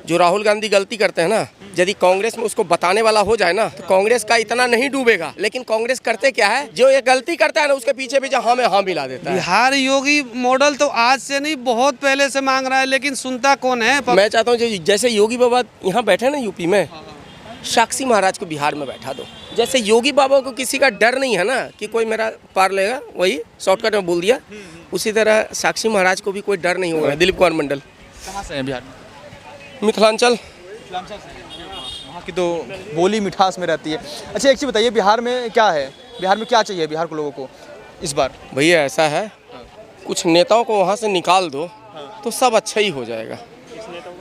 जो राहुल गांधी गलती करते हैं ना, यदि कांग्रेस में उसको बताने वाला हो जाए ना, तो कांग्रेस का इतना नहीं डूबेगा। लेकिन कांग्रेस करते क्या है, जो ये गलती करता है ना, उसके पीछे भी हाँ में हाँ मिला देता है। बिहार योगी मॉडल तो आज से नहीं, बहुत पहले से मांग रहा है, लेकिन सुनता कौन है? मैं चाहता हूँ जैसे योगी बाबा यहाँ बैठे ना यूपी में, साक्षी महाराज को बिहार में बैठा दो। जैसे योगी बाबा को किसी का डर नहीं है ना कि कोई मेरा पार लेगा, वही शॉर्टकट में बोल दिया, उसी तरह साक्षी महाराज को भी कोई डर नहीं होगा। दिलीप कुमार मंडल कहाँ से हैं बिहार में? मिथिलांचल। वहाँ की तो बोली मिठास में रहती है। अच्छा एक चीज़ बताइए, बिहार में क्या है, बिहार में क्या चाहिए बिहार को लोगों को इस बार? भैया ऐसा है, कुछ नेताओं को वहाँ से निकाल दो तो सब अच्छा ही हो जाएगा।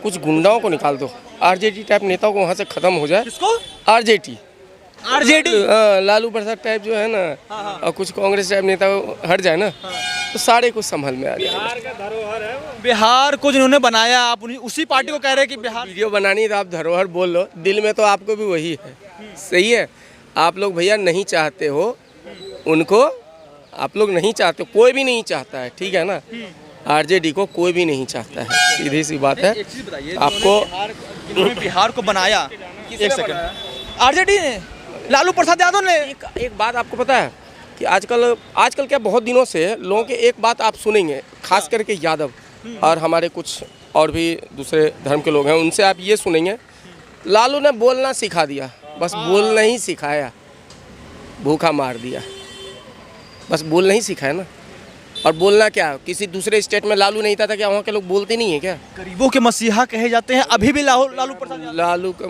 कुछ गुंडाओं को निकाल दो, आरजेडी टाइप नेताओं को वहाँ से खत्म हो जाए। किसको? आरजेडी लालू प्रसाद टाइप जो है ना, और कुछ कांग्रेस टाइप नेता हट जाए ना, तो सारे कुछ संभल में आ जाए। बिहार को जिन्होंने बनाया, आप उसी पार्टी को कह रहे हैं कि बिहार वीडियो बनानी है तो आप धरोहर बोल लो, दिल में तो आपको भी वही है। सही है, आप लोग भैया नहीं चाहते हो उनको, आप लोग नहीं चाहते, कोई भी नहीं चाहता है, ठीक है ना। आरजेडी को कोई भी नहीं चाहता है, सीधी सी बात है। एक चीज़ बताइए, आपको बिहार को बनाया, एक सेकंड, आरजेडी ने, लालू प्रसाद यादव ने। एक बात आपको पता है कि आजकल क्या बहुत दिनों से लोगों के एक बात आप सुनेंगे, खास करके यादव और हमारे कुछ और भी दूसरे धर्म के लोग हैं, उनसे आप ये सुनेंगे, लालू ने बोलना सिखा दिया, बस बोलना ही सिखाया, भूखा मार दिया, बस बोलना ही सिखाया ना। और बोलना क्या, किसी दूसरे स्टेट में लालू नहीं था क्या वहाँ के लोग बोलते नहीं है क्या? गरीबों के मसीहा कहे जाते हैं अभी भी लालू प्रसाद यादव। लालू का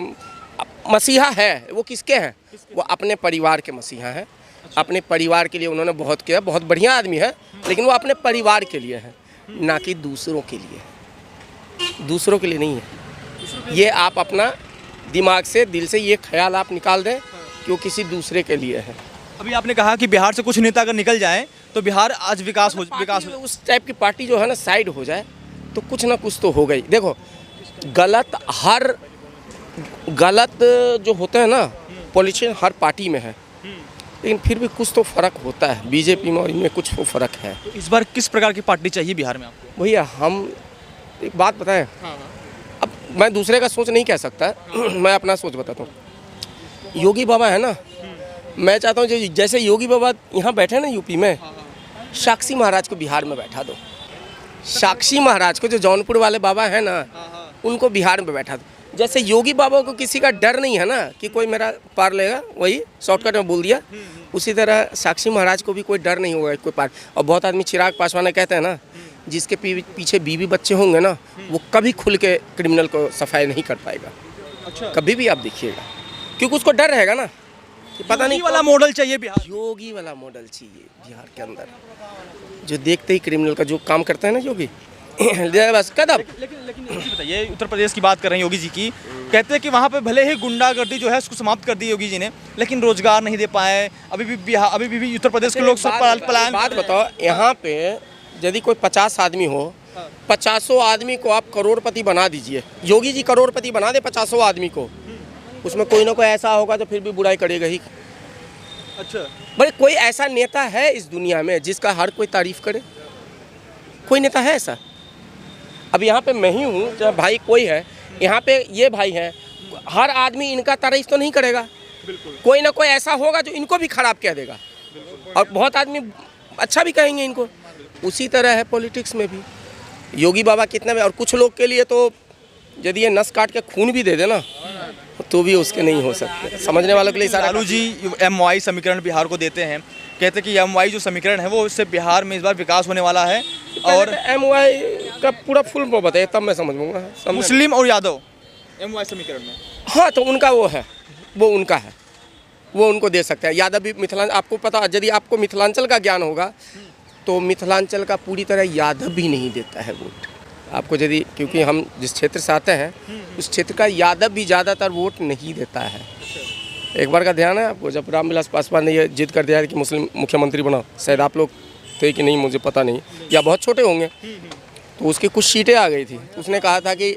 मसीहा है, वो किसके हैं? वो अपने परिवार के मसीहा हैं। अपने परिवार के लिए उन्होंने बहुत किया, बहुत बढ़िया आदमी है, लेकिन वो अपने परिवार के लिए है, ना कि दूसरों के लिए। दूसरों के लिए नहीं है। ये आप अपना दिमाग से, दिल से ये ख्याल आप निकाल दें कि वो किसी दूसरे के लिए है। अभी आपने कहा कि बिहार से कुछ नेता अगर निकल जाएं तो बिहार आज विकास हो उस टाइप की पार्टी जो है ना साइड हो जाए तो कुछ ना कुछ तो हो गई। देखो गलत जो होते हैं ना पॉलिटिशियन हर पार्टी में है, लेकिन फिर भी कुछ तो फर्क होता है। बीजेपी में और इनमें कुछ तो फर्क है। तो इस बार किस प्रकार की पार्टी चाहिए बिहार में आपको? भैया हम एक बात बताएं, अब मैं दूसरे का सोच नहीं कह सकता, मैं अपना सोच बताता हूँ। योगी बाबा है ना, मैं चाहता हूँ जैसे योगी बाबा यहाँ बैठे ना यूपी में, साक्षी महाराज को बिहार में बैठा दो। साक्षी महाराज को, जो जौनपुर वाले बाबा है ना, उनको बिहार में बैठा दो। जैसे योगी बाबा को किसी का डर नहीं है ना कि कोई मेरा पार लेगा, वही शॉर्टकट में बोल दिया, उसी तरह साक्षी महाराज को भी कोई डर नहीं होगा कोई पार। और बहुत आदमी चिराग पासवान कहते हैं ना, जिसके पीछे बीवी बच्चे होंगे ना, वो कभी खुल के क्रिमिनल को सफाई नहीं कर पाएगा। अच्छा, कभी भी आप देखिएगा, क्योंकि उसको डर रहेगा ना कि पता नहीं वाला मॉडल चाहिए बिहार। योगी वाला मॉडल चाहिए बिहार के अंदर, जो देखते ही क्रिमिनल का जो काम करता है ना योगी, बस कदम। लेकिन बताइए, उत्तर प्रदेश की बात कर रहे हैं योगी जी की, कहते हैं कि वहाँ पे भले ही गुंडागर्दी जो है उसको समाप्त कर दी योगी जी ने, लेकिन रोजगार नहीं दे पाए। अभी भी उत्तर प्रदेश के लोग सब पलायन। बात बताओ, यहाँ पे यदि कोई 50 आदमी हो, 50 आदमी को आप करोड़पति बना दीजिए, योगी जी करोड़पति बना दे 50 आदमी को, उसमें कोई ना कोई ऐसा होगा तो फिर भी बुराई करेगा ही। अच्छा, भाई कोई ऐसा नेता है इस दुनिया में जिसका हर कोई तारीफ करे? कोई नेता है ऐसा? अब यहाँ पे मैं ही हूँ, चाहे भाई कोई है, यहाँ पे ये भाई है, हर आदमी इनका तारीफ तो नहीं करेगा। कोई ना कोई ऐसा होगा जो इनको भी खराब कह देगा, और बहुत आदमी अच्छा भी कहेंगे इनको। उसी तरह है पॉलिटिक्स में भी। योगी बाबा कितने में, और कुछ लोग के लिए तो यदि ये नस काट के खून भी दे देना तो भी उसके नहीं हो सकते। समझने वालों के लिए सारा। लालू जी MY समीकरण बिहार को देते हैं, कहते हैं कि MY जो समीकरण है वो इससे बिहार में इस बार विकास होने वाला है। और MY का पूरा फुल बताइए तब मैं समझूंगा। मुस्लिम और यादव MY समीकरण में, हाँ तो उनका वो है, वो उनका है, वो उनको दे सकते हैं। यादव भी मिथिलांचल, आपको पता, यदि आपको मिथिलांचल का ज्ञान होगा तो मिथिलांचल का पूरी तरह यादव भी नहीं देता है वोट आपको, यदि, क्योंकि हम जिस क्षेत्र से आते हैं उस क्षेत्र का यादव भी ज़्यादातर वोट नहीं देता है। एक बार का ध्यान है आपको, जब रामविलास पासवान ने ये जिद कर दिया कि मुस्लिम मुख्यमंत्री बनाओ, शायद आप लोग थे कि नहीं मुझे पता नहीं, या बहुत छोटे होंगे, तो उसकी कुछ सीटें आ गई थी, उसने कहा था कि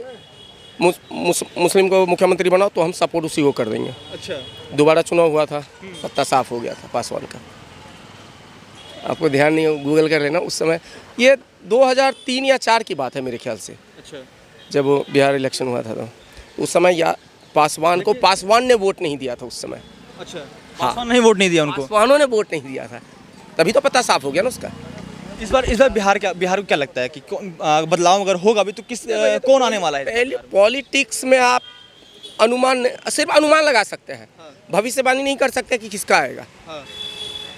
मुस्लिम को मुख्यमंत्री बनाओ तो हम सपोर्ट उसी को कर देंगे। अच्छा, दोबारा चुनाव हुआ था, पत्ता साफ हो गया था पासवान का। आपको ध्यान नहीं हो, गूगल कर लेना। उस समय ये 2003 या 4 की बात है मेरे ख्याल से, अच्छा, जब वो बिहार इलेक्शन हुआ था। तो उस समय या पासवान ने वोट नहीं दिया था उस समय। अच्छा, पासवान ने वोट नहीं दिया उनको। पासवानों ने वोट नहीं दिया था, तभी तो पता साफ हो गया ना उसका। इस बार बिहार को क्या लगता है कि बदलाव अगर होगा भी तो कौन आने वाला है? पहले पॉलिटिक्स में आप सिर्फ अनुमान लगा सकते हैं, भविष्यवाणी नहीं कर सकते कि किसका आएगा।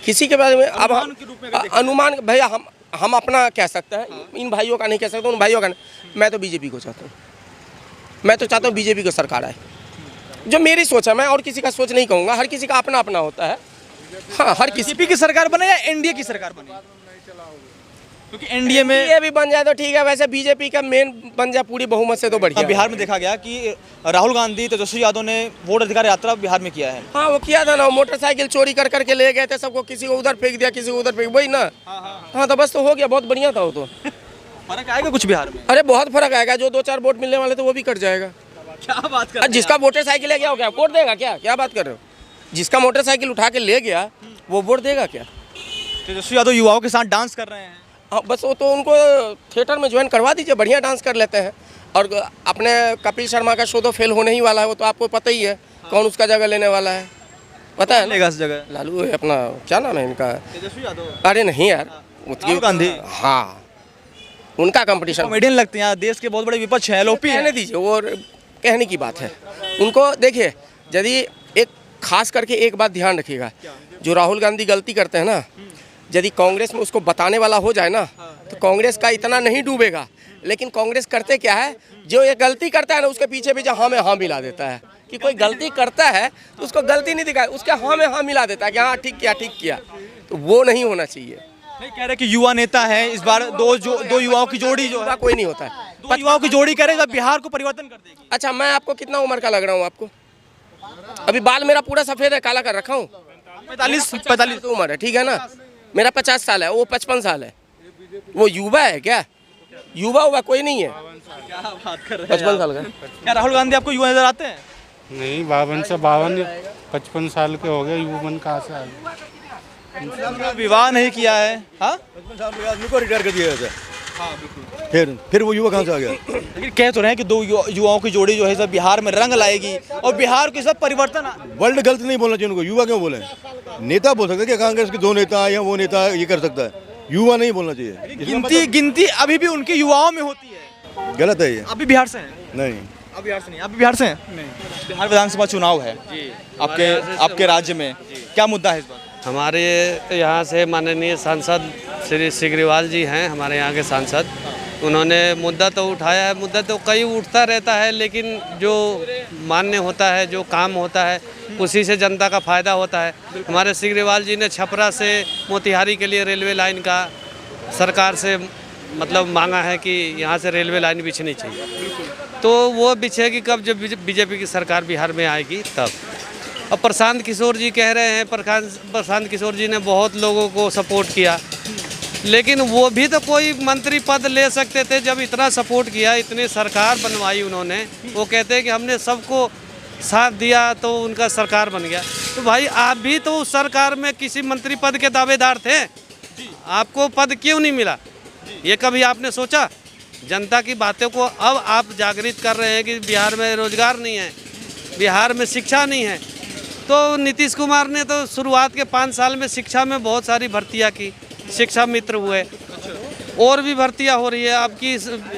किसी के बारे में अब अनुमान भैया हम अपना कह सकते हैं, इन भाइयों का नहीं कह सकते, उन भाइयों का नहीं। मैं तो बीजेपी को चाहता हूँ, मैं तो चाहता हूँ बीजेपी को सरकार आए, जो मेरी सोच है। मैं और किसी का सोच नहीं कहूँगा, हर किसी का अपना अपना होता है। हाँ, हर किसी बीजेपी की सरकार बने या एनडीए की सरकार बने? क्योंकि एनडीए में ये भी बन जाए तो ठीक है, वैसे बीजेपी का मेन बन जाए पूरी बहुमत से तो बढ़िया। बिहार में देखा गया कि राहुल गांधी, तेजस्वी यादव ने वोट अधिकार यात्रा बिहार में किया है। हाँ, वो किया था ना, मोटरसाइकिल चोरी कर करके ले गए थे सबको, किसी को उधर फेंक दिया, किसी को उधर फेंक, वही ना। हाँ, तो बस तो हो गया, बहुत बढ़िया था वो तो। फर्क आएगा कुछ बिहार में? अरे बहुत फर्क आएगा, जो 2-4 वोट मिलने वाले थे वो भी कट जाएगा। क्या बात कर रहे हैं? जिसका मोटरसाइकिल है क्या हो गया, वोट देगा क्या? क्या बात कर रहे हो? जिसका मोटरसाइकिल उठा के ले गया वो वोट देगा क्या? तेजस्वी यादव युवाओं के साथ डांस कर रहे हैं। हाँ, बस वो तो उनको थिएटर में ज्वाइन करवा दीजिए, बढ़िया डांस कर लेते हैं। और अपने कपिल शर्मा का शो तो फेल होने ही वाला है, वो तो आपको पता ही है कौन उसका जगह लेने वाला है, पता है ना? लेगा इस जगह लालू अपना क्या नाम है इनका? तेजस्वी यादव। अरे नहीं यार, राहुल गांधी। हाँ, उनका कंपटीशन। कॉमेडियन लगते हैं, देश के बहुत बड़े विपक्ष हैं, एलओपी है। कहने दीजिए, वो कहने की बात है उनको। देखिए, यदि एक खास करके एक बात ध्यान रखिएगा, जो राहुल गांधी गलती करते हैं ना, यदि कांग्रेस में उसको बताने वाला हो जाए ना, तो कांग्रेस का इतना नहीं डूबेगा। लेकिन कांग्रेस करते क्या है, जो ये गलती करता है ना, उसके पीछे भी हाँ में हाँ मिला देता है। कि कोई गलती करता है तो उसको गलती नहीं दिखाए, उसके हाँ में हाँ मिला देता है कि हाँ ठीक किया ठीक किया। तो वो नहीं होना चाहिए। नहीं कह रहे कि युवा नेता है, इस बार दो युवाओं की जोड़ी जो है, कोई नहीं होता है, दो युवाओं की जोड़ी करेगा बिहार को परिवर्तन कर देगी। अच्छा, मैं आपको कितना उम्र का लग रहा हूँ आपको? अभी बाल मेरा पूरा सफेद है, काला कर रखा हूँ। 45 तो उम्र है, ठीक है ना? मेरा 50 साल है, वो 55 साल है। वो युवा है क्या? युवा कोई नहीं है। क्या बात कर रहे हैं? 55 साल का। क्या राहुल गांधी आपको युवा नजर आते हैं? नहीं, 52 से 55 साल के हो गए, युवा कहाँ से आ गए? विवाह नहीं किया है। हाँ, 55 साल के आदमी को रिटायर कर दिया जाता है। हाँ, बिल्कुल। फिर वो युवा कहाँ से आ गया? लेकिन कह तो रहे हैं कि दो युवाओं की जोड़ी जो है सब बिहार में रंग लाएगी और बिहार के सब परिवर्तन। वर्ल्ड गलत नहीं बोलना चाहिए उनको, युवा क्यों बोले? नेता बोल सकते हैं कि कांग्रेस के 2 नेता या वो नेता ये कर सकता है, युवा नहीं बोलना चाहिए। गिनती अभी भी उनके युवाओं में होती है। गलत है ये। अभी बिहार से हैं? नहीं, अब बिहार से नहीं। आप भी बिहार से हैं? नहीं। बिहार विधानसभा चुनाव है आपके राज्य में, क्या मुद्दा है इस बार? हमारे यहाँ से माननीय सांसद श्री सिग्रीवाल जी हैं, हमारे यहाँ के सांसद। उन्होंने मुद्दा तो उठाया है, मुद्दा तो कई उठता रहता है, लेकिन जो मान्य होता है, जो काम होता है, उसी से जनता का फ़ायदा होता है। हमारे सिग्रीवाल जी ने छपरा से मोतिहारी के लिए रेलवे लाइन का सरकार से मतलब मांगा है कि यहाँ से रेलवे लाइन बिछनी चाहिए, तो वो बिछेगी कब? जब बीजेपी की सरकार बिहार में आएगी तब। अब प्रशांत किशोर जी कह रहे हैं, प्रशांत किशोर जी ने बहुत लोगों को सपोर्ट किया, लेकिन वो भी तो कोई मंत्री पद ले सकते थे। जब इतना सपोर्ट किया, इतनी सरकार बनवाई उन्होंने, वो कहते हैं कि हमने सबको साथ दिया तो उनका सरकार बन गया। तो भाई आप भी तो उस सरकार में किसी मंत्री पद के दावेदार थे, आपको पद क्यों नहीं मिला? ये कभी आपने सोचा? जनता की बातों को अब आप जागृत कर रहे हैं कि बिहार में रोजगार नहीं है, बिहार में शिक्षा नहीं है। तो नीतीश कुमार ने तो शुरुआत के 5 साल में शिक्षा में बहुत सारी भर्तियां की, शिक्षा मित्र हुए, और भी भर्तियां हो रही है। आपकी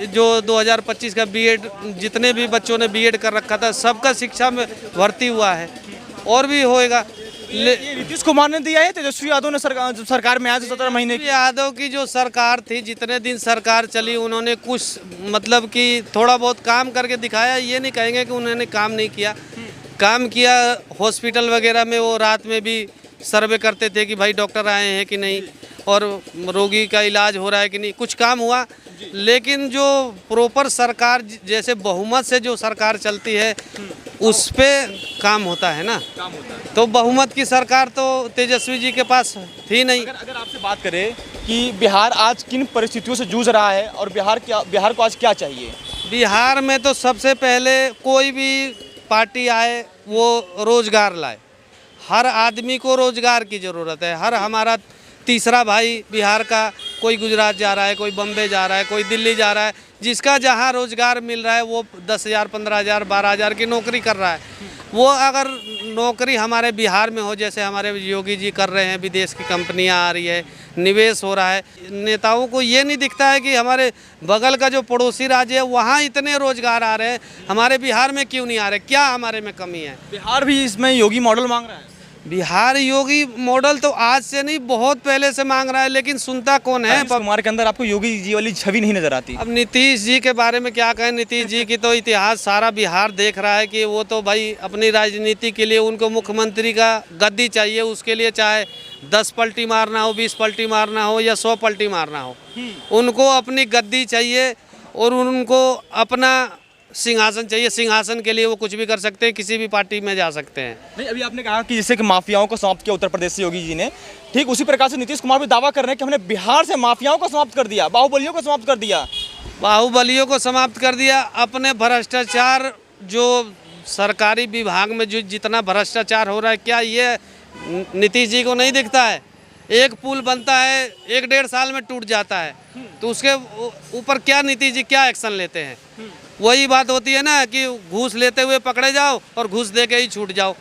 जो 2025 का बीएड, जितने भी बच्चों ने बीएड कर रखा था सबका शिक्षा में भर्ती हुआ है, और भी होएगा। ये नीतीश कुमार ने दिया है, तेजस्वी यादव ने सरकार में आज 17 महीने की। यादव की जो सरकार थी, जितने दिन सरकार चली, उन्होंने कुछ मतलब कि थोड़ा बहुत काम करके दिखाया। ये नहीं कहेंगे कि उन्होंने काम नहीं किया, काम किया। हॉस्पिटल वगैरह में वो रात में भी सर्वे करते थे कि भाई डॉक्टर आए हैं कि नहीं, और रोगी का इलाज हो रहा है कि नहीं, कुछ काम हुआ। लेकिन जो प्रॉपर सरकार, जैसे बहुमत से जो सरकार चलती है, उस पे काम होता है ना। तो बहुमत की सरकार तो तेजस्वी जी के पास थी नहीं। अगर आपसे बात करें कि बिहार आज किन परिस्थितियों से जूझ रहा है और बिहार को आज क्या चाहिए? बिहार में तो सबसे पहले कोई भी पार्टी आए वो रोजगार लाए। हर आदमी को रोजगार की ज़रूरत है। हर हमारा तीसरा भाई बिहार का कोई गुजरात जा रहा है, कोई बम्बे जा रहा है, कोई दिल्ली जा रहा है। जिसका जहाँ रोज़गार मिल रहा है वो 10,000, 15,000, 12,000 की नौकरी कर रहा है। वो अगर नौकरी हमारे बिहार में हो, जैसे हमारे योगी जी कर रहे हैं, विदेश की कंपनियां आ रही है, निवेश हो रहा है, नेताओं को ये नहीं दिखता है कि हमारे बगल का जो पड़ोसी राज्य है वहाँ इतने रोजगार आ रहे हैं, हमारे बिहार में क्यों नहीं आ रहे? क्या हमारे में कमी है? बिहार भी इसमें योगी मॉडल मांग रहा है। बिहार योगी मॉडल तो आज से नहीं, बहुत पहले से मांग रहा है, लेकिन सुनता कौन है? नीतीश कुमार के अंदर आपको योगी जी वाली छवि नहीं नजर आती। अब नीतीश जी के बारे में क्या कहें? नीतीश जी की तो इतिहास सारा बिहार देख रहा है कि वो तो भाई अपनी राजनीति के लिए उनको मुख्यमंत्री का गद्दी चाहिए, उसके लिए चाहे 10 पलटी मारना हो, 20 पलटी मारना हो या 100 पलटी मारना हो, उनको अपनी गद्दी चाहिए और उनको अपना सिंहासन चाहिए। सिंहासन के लिए वो कुछ भी कर सकते हैं, किसी भी पार्टी में जा सकते हैं। नहीं, अभी आपने कहा कि जैसे कि माफियाओं को समाप्त किया उत्तर प्रदेश से योगी जी ने, ठीक उसी प्रकार से नीतीश कुमार भी दावा कर रहे हैं कि हमने बिहार से माफियाओं को समाप्त कर दिया, बाहुबलियों को समाप्त कर दिया। बाहुबलियों को समाप्त कर दिया। अपने भ्रष्टाचार, जो सरकारी विभाग में जो जितना भ्रष्टाचार हो रहा है, क्या ये नीतीश जी को नहीं दिखता है? एक पुल बनता है 1-1.5 साल में टूट जाता है, तो उसके ऊपर क्या नीतीश जी क्या एक्शन लेते हैं? वही बात होती है ना कि घूस लेते हुए पकड़े जाओ और घूस दे के ही छूट जाओ।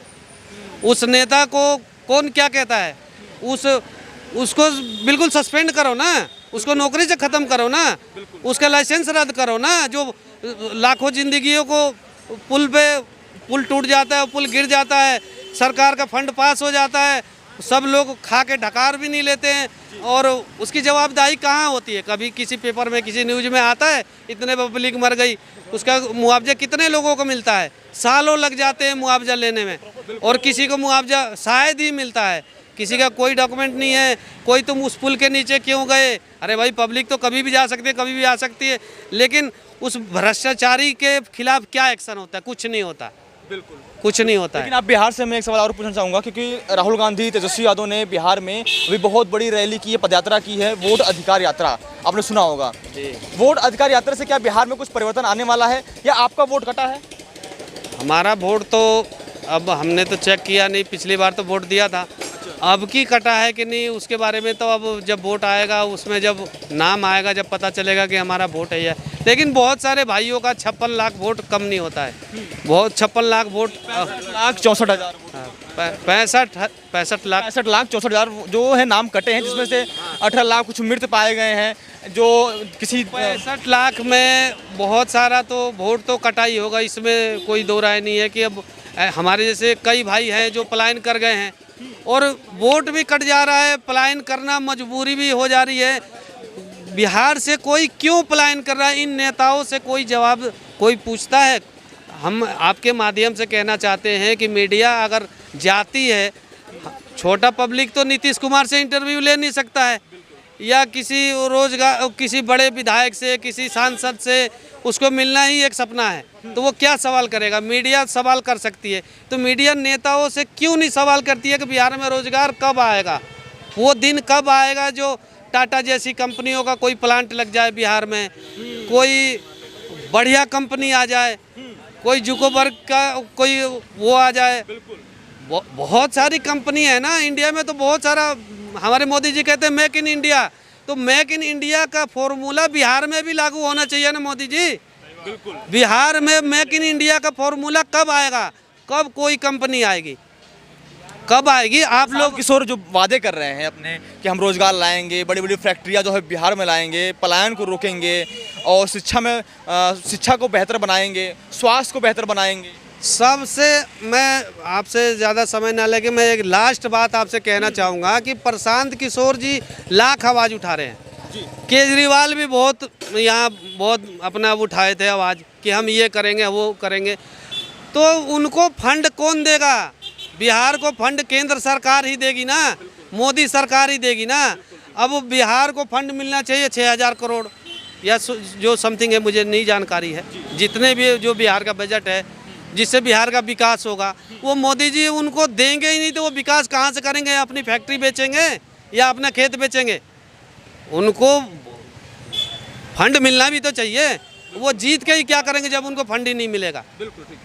उस नेता को कौन क्या कहता है? उसको बिल्कुल सस्पेंड करो ना, उसको नौकरी से ख़त्म करो ना, उसका लाइसेंस रद्द करो ना। जो लाखों जिंदगियों को पुल टूट जाता है, पुल गिर जाता है, सरकार का फंड पास हो जाता है, सब लोग खा के ढकार भी नहीं लेते हैं, और उसकी जवाबदेही कहाँ होती है? कभी किसी पेपर में, किसी न्यूज़ में आता है इतने पब्लिक मर गई, उसका मुआवजा कितने लोगों को मिलता है? सालों लग जाते हैं मुआवजा लेने में, और किसी को मुआवजा शायद ही मिलता है, किसी का कोई डॉक्यूमेंट नहीं है। कोई तुम उस पुल के नीचे क्यों गए? अरे भाई, पब्लिक तो कभी भी जा सकती है, कभी भी आ सकती है, लेकिन उस भ्रष्टाचारी के खिलाफ क्या एक्शन होता है? कुछ नहीं होता, बिल्कुल कुछ नहीं होता है। लेकिन आप बिहार से मैं एक सवाल और पूछना चाहूँगा, क्योंकि राहुल गांधी, तेजस्वी यादव ने बिहार में अभी बहुत बड़ी रैली की है, पदयात्रा की है, वोट अधिकार यात्रा, आपने सुना होगा। वोट अधिकार यात्रा से क्या बिहार में कुछ परिवर्तन आने वाला है, या आपका वोट कटा है? हमारा वोट तो अब हमने तो चेक किया नहीं, पिछली बार तो वोट दिया था, अब की कटा है कि नहीं उसके बारे में तो अब जब वोट आएगा, उसमें जब नाम आएगा, जब पता चलेगा कि हमारा वोट है या। लेकिन बहुत सारे भाइयों का 56 लाख वोट कम नहीं होता है, बहुत 56 लाख वोट, 65,64,000 65 लाख 65,64,000 जो है नाम कटे हैं, जिसमें से 18 लाख कुछ मृत पाए गए हैं, जो किसी 65 लाख में बहुत सारा तो वोट तो कटा ही होगा, इसमें कोई दो राय नहीं है। कि अब हमारे जैसे कई भाई हैं जो पलायन कर गए हैं, और वोट भी कट जा रहा है, पलायन करना मजबूरी भी हो जा रही है। बिहार से कोई क्यों पलायन कर रहा है? इन नेताओं से कोई जवाब कोई पूछता है? हम आपके माध्यम से कहना चाहते हैं कि मीडिया अगर जाती है, छोटा पब्लिक तो नीतीश कुमार से इंटरव्यू ले नहीं सकता है, या किसी बड़े विधायक से, किसी सांसद से उसको मिलना ही एक सपना है, तो वो क्या सवाल करेगा? मीडिया सवाल कर सकती है, तो मीडिया नेताओं से क्यों नहीं सवाल करती है कि बिहार में रोजगार कब आएगा? वो दिन कब आएगा जो टाटा जैसी कंपनियों का कोई प्लांट लग जाए बिहार में, कोई बढ़िया कंपनी आ जाए, कोई जुकोबर्ग का कोई वो आ जाए। बहुत सारी कंपनी है ना इंडिया में, तो बहुत सारा, हमारे मोदी जी कहते हैं मेक इन इंडिया, तो मेक इन इंडिया का फॉर्मूला बिहार में भी लागू होना चाहिए ना मोदी जी। बिल्कुल, बिहार में मेक इन इंडिया का फॉर्मूला कब आएगा? कब कोई कंपनी आएगी? कब आएगी? आप लोग किशोर जो वादे कर रहे हैं अपने कि हम रोजगार लाएंगे, बड़ी बड़ी फैक्ट्रियां जो है बिहार में लाएंगे, पलायन को रोकेंगे, और शिक्षा को बेहतर बनाएंगे, स्वास्थ्य को बेहतर बनाएंगे। सबसे, मैं आपसे ज़्यादा समय ना लेके मैं एक लास्ट बात आपसे कहना चाहूँगा कि प्रशांत किशोर जी लाख आवाज़ उठा रहे हैं जी। केजरीवाल भी बहुत अपना उठाए थे आवाज़ कि हम ये करेंगे, वो करेंगे, तो उनको फंड कौन देगा? बिहार को फंड केंद्र सरकार ही देगी ना, मोदी सरकार ही देगी ना। अब बिहार को फंड मिलना चाहिए 6,000 करोड़ या जो समथिंग है, मुझे नहीं जानकारी है, जितने भी जो बिहार का बजट है जिससे बिहार का विकास होगा, वो मोदी जी उनको देंगे ही नहीं, तो वो विकास कहाँ से करेंगे? अपनी फैक्ट्री बेचेंगे या अपना खेत बेचेंगे? उनको फंड मिलना भी तो चाहिए, वो जीत के ही क्या करेंगे जब उनको फंड ही नहीं मिलेगा? बिल्कुल ठीक।